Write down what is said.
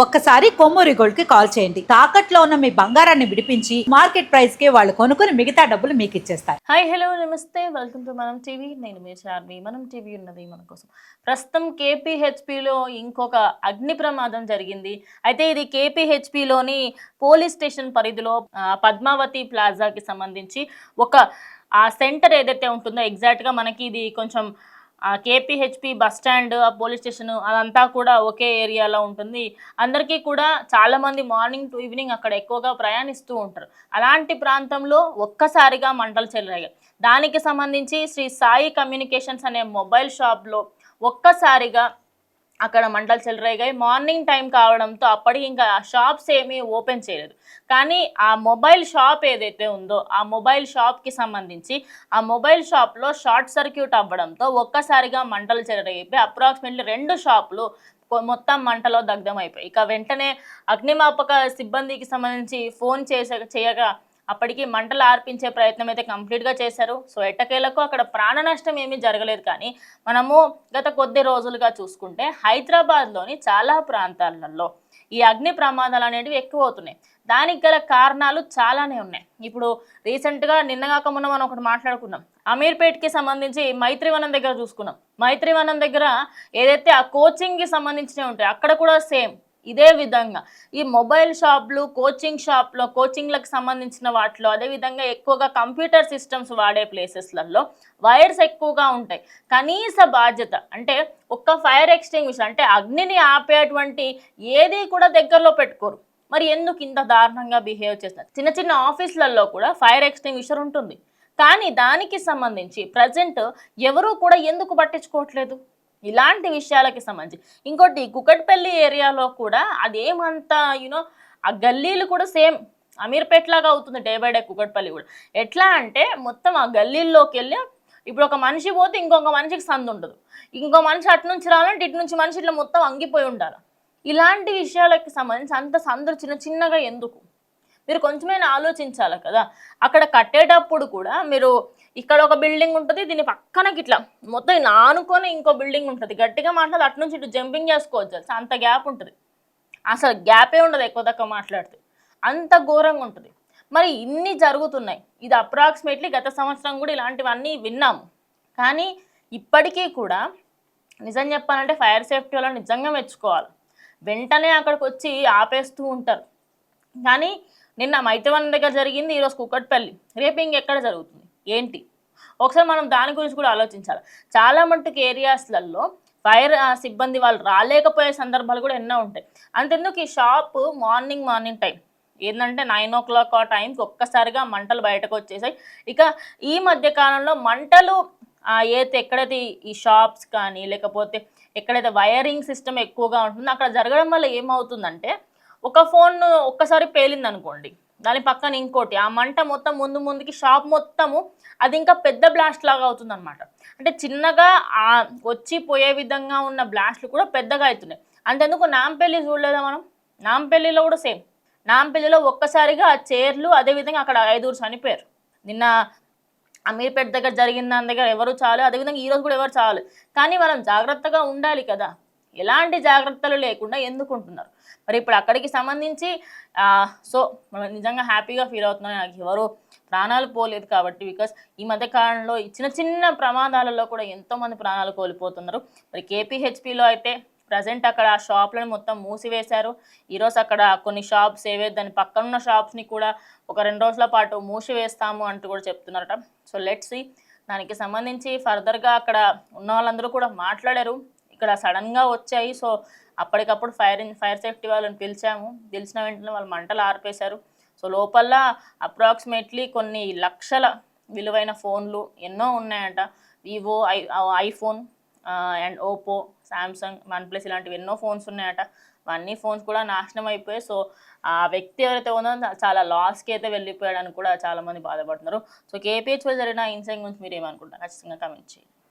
ఒక్కసారి కొమ్మూరి గోల్డ్ కి కాల్ చేయండి. తాకట్లో ఉన్న మీ బంగారాన్ని విడిపించి మార్కెట్ ప్రైస్ కి వాళ్ళు కొనుక్కుని మిగతా డబ్బులు మీకు ఇచ్చేస్తారు. హాయ్ హలో నమస్తే వెల్కమ్ టు మనం టీవీ. నేను మీ చార్మి. మనం టీవీ ఉన్నది మన కోసం. ప్రస్తుతం కేపీహెచ్పిలో ఇంకొక అగ్ని ప్రమాదం జరిగింది. అయితే ఇది కేపీహెచ్పిలోని పోలీస్ స్టేషన్ పరిధిలో పద్మావతి ప్లాజాకి సంబంధించి ఒక సెంటర్ ఏదైతే ఉంటుందో ఎగ్జాక్ట్గా మనకి ఇది కొంచెం కేపీహెచ్పి బస్ స్టాండ్, పోలీస్ స్టేషన్ అదంతా కూడా ఒకే ఏరియాలో ఉంటుంది. అందరికీ కూడా చాలామంది మార్నింగ్ టు ఈవినింగ్ అక్కడ ఎక్కువగా ప్రయాణిస్తూ ఉంటారు. అలాంటి ప్రాంతంలో ఒక్కసారిగా మంటలు చెలరేగాయి. దానికి సంబంధించి శ్రీ సాయి కమ్యూనికేషన్స్ అనే మొబైల్ షాప్లో ఒక్కసారిగా అక్కడ మంటలు చెలరేగాయి. మార్నింగ్ టైం కావడంతో అప్పటికి ఇంకా షాప్స్ ఏమీ ఓపెన్ చేయలేదు. కానీ ఆ మొబైల్ షాప్ ఏదైతే ఉందో ఆ మొబైల్ షాప్కి సంబంధించి ఆ మొబైల్ షాప్లో షార్ట్ సర్క్యూట్ అవ్వడంతో ఒక్కసారిగా మంటలు చెలరేగిపోయి అప్రాక్సిమేట్లీ 2 షాపులు మొత్తం మంటలో దగ్ధమైపోయి. ఇక వెంటనే అగ్నిమాపక సిబ్బందికి సంబంధించి ఫోన్ చేయగా అప్పటికి మంటలు ఆర్పించే ప్రయత్నం అయితే కంప్లీట్గా చేశారు. సో ఎట్టకేలకు అక్కడ ప్రాణ నష్టం ఏమీ జరగలేదు. కానీ మనము గత కొద్ది రోజులుగా చూసుకుంటే హైదరాబాద్లోని చాలా ప్రాంతాలలో ఈ అగ్ని ప్రమాదాలు అనేటివి ఎక్కువ అవుతున్నాయి. దానికి గల కారణాలు చాలానే ఉన్నాయి. ఇప్పుడు రీసెంట్గా నిన్నగాక మొన్న మనం ఒకటి మాట్లాడుకున్నాం. అమీర్పేట్కి సంబంధించి మైత్రివనం దగ్గర చూసుకున్నాం. మైత్రివనం దగ్గర ఏదైతే ఆ కోచింగ్కి సంబంధించినవి ఉంటాయి అక్కడ కూడా సేమ్ ఇదే విధంగా ఈ మొబైల్ షాప్లు, కోచింగ్ షాప్లో కోచింగ్లకు సంబంధించిన వాటిలో, అదేవిధంగా ఎక్కువగా కంప్యూటర్ సిస్టమ్స్ వాడే ప్లేసెస్లలో వైర్స్ ఎక్కువగా ఉంటాయి. కనీస బాధ్యత అంటే ఒక్క ఫైర్ ఎక్స్టింగ్విషర్ అంటే అగ్నిని ఆపేటువంటి ఏది కూడా దగ్గరలో పెట్టుకోరు. మరి ఎందుకు ఇంత దారుణంగా బిహేవ్ చేస్తారు? చిన్న చిన్న ఆఫీసులలో కూడా ఫైర్ ఎక్స్టింగ్విషర్ ఉంటుంది. కానీ దానికి సంబంధించి ప్రజెంట్ ఎవరూ కూడా ఎందుకు పట్టించుకోవట్లేదు ఇలాంటి విషయాలకి సంబంధించి? ఇంకోటి కుకట్పల్లి ఏరియాలో కూడా అదేమంతా ఆ గల్లీలు కూడా సేమ్ అమీర్పేట్ లాగా అవుతుంది డే బై డే. కుకట్పల్లి కూడా ఎట్లా అంటే మొత్తం ఆ గల్లీల్లోకి వెళ్ళి ఇప్పుడు ఒక మనిషి పోతే ఇంకొక మనిషికి సందు ఉండదు. ఇంకో మనిషి అటు నుంచి రావాలంటే ఇటు నుంచి మనిషి ఇట్లా మొత్తం అంగిపోయి ఉండాలి. ఇలాంటి విషయాలకి సంబంధించి అంత సందులు చిన్న చిన్నగా ఎందుకు? మీరు కొంచెమైనా ఆలోచించాలి కదా. అక్కడ కట్టేటప్పుడు కూడా మీరు ఇక్కడ ఒక బిల్డింగ్ ఉంటుంది, దీని పక్కనకి ఇట్లా మొత్తం ఆనుకొని ఇంకో బిల్డింగ్ ఉంటుంది. గట్టిగా మాట్లాడి అటు నుంచి ఇటు జంపింగ్ చేసుకోవచ్చు, అంత గ్యాప్ ఉంటుంది. అసలు గ్యాపే ఉండదు ఎక్కువ తక్కువ మాట్లాడితే, అంత ఘోరంగా ఉంటుంది. మరి ఇన్ని జరుగుతున్నాయి. ఇది అప్రాక్సిమేట్లీ గత సంవత్సరం కూడా ఇలాంటివన్నీ విన్నాము. కానీ ఇప్పటికీ కూడా నిజం చెప్పాలంటే ఫైర్ సేఫ్టీ వల్ల నిజంగా మెచ్చుకోవాలి. వెంటనే అక్కడికి వచ్చి ఆపేస్తూ ఉంటారు. కానీ నిన్న మైత్రివనం దగ్గర జరిగింది, ఈరోజు కుకట్పల్లి, రేపు ఇంకెక్కడ జరుగుతుంది ఏంటి? ఒకసారి మనం దాని గురించి కూడా ఆలోచించాలి. చాలా మట్టుకు ఏరియాస్లలో ఫైర్ సిబ్బంది వాళ్ళు రాలేకపోయే సందర్భాలు కూడా ఎన్నో ఉంటాయి. అంతెందుకు ఈ షాపు మార్నింగ్ టైం ఏంటంటే 9 o'clock ఆ టైంకి ఒక్కసారిగా మంటలు బయటకు వచ్చేసాయి. ఇక ఈ మధ్య కాలంలో మంటలు ఎక్కడైతే ఈ షాప్స్ కానీ లేకపోతే ఎక్కడైతే వైరింగ్ సిస్టమ్ ఎక్కువగా ఉంటుందో అక్కడ జరగడం వల్ల ఏమవుతుందంటే ఒక ఫోన్ ఒక్కసారి పేలింది అనుకోండి, దాని పక్కన ఇంకోటి, ఆ మంట మొత్తం ముందుకి షాప్ మొత్తము అది ఇంకా పెద్ద బ్లాస్ట్ లాగా అవుతుంది అనమాట. అంటే చిన్నగా వచ్చి పోయే విధంగా ఉన్న బ్లాస్ట్లు కూడా పెద్దగా అవుతున్నాయి. అంతెందుకు నాంపల్లి చూడలేదా మనం? నాంపల్లిలో కూడా సేమ్. నాంపల్లిలో ఒక్కసారిగా ఆ చైర్లు, అదేవిధంగా అక్కడ 5 చనిపోయారు. నిన్న అమీర్పేట దగ్గర జరిగిన దాని దగ్గర ఎవరు చాలు, అదేవిధంగా ఈరోజు కూడా ఎవరు చాలు. కానీ మనం జాగ్రత్తగా ఉండాలి కదా. ఎలాంటి జాగ్రత్తలు లేకుండా ఎందుకు ఉంటున్నారు? మరి ఇప్పుడు అక్కడికి సంబంధించి సో మనం నిజంగా హ్యాపీగా ఫీల్ అవుతున్నాను. నాకు ఎవరు ప్రాణాలు పోలేదు కాబట్టి. బికాస్ ఈ మధ్య కాలంలో చిన్న చిన్న ప్రమాదాలలో కూడా ఎంతోమంది ప్రాణాలు కోల్పోతున్నారు. మరి కేపీహెచ్పిలో అయితే ప్రజెంట్ అక్కడ ఆ షాప్లను మొత్తం మూసివేశారు. ఈరోజు అక్కడ కొన్ని షాప్స్ దాని పక్కనున్న షాప్స్ని కూడా ఒక 2 రోజుల పాటు మూసివేస్తాము అంటూ కూడా చెప్తున్నారట. సో లెట్స్ సీ దానికి సంబంధించి ఫర్దర్గా అక్కడ ఉన్న వాళ్ళందరూ కూడా మాట్లాడారు. ఇక్కడ సడన్గా వచ్చాయి. సో అప్పటికప్పుడు ఫైర్ సేఫ్టీ వాళ్ళని పిలిచిన వెంటనే వాళ్ళు మంటలు ఆర్పేశారు. సో లోపల అప్రాక్సిమేట్లీ కొన్ని లక్షల విలువైన ఫోన్లు ఎన్నో ఉన్నాయంట. Vivo, iPhone and Oppo, Samsung, OnePlus ఇలాంటివి ఎన్నో ఫోన్స్ ఉన్నాయట. అన్ని ఫోన్స్ కూడా నాశనం అయిపోయాయి. సో ఆ వ్యక్తి ఎవరైతే ఉందో చాలా లాస్కి అయితే వెళ్ళిపోయాడని కూడా చాలామంది బాధపడుతున్నారు. సో కేపీహెచ్లో జరిగిన ఇన్సిడెంట్ గురించి మీరు ఏమనుకుంటారు? ఖచ్చితంగా కమెంట్ చేయండి.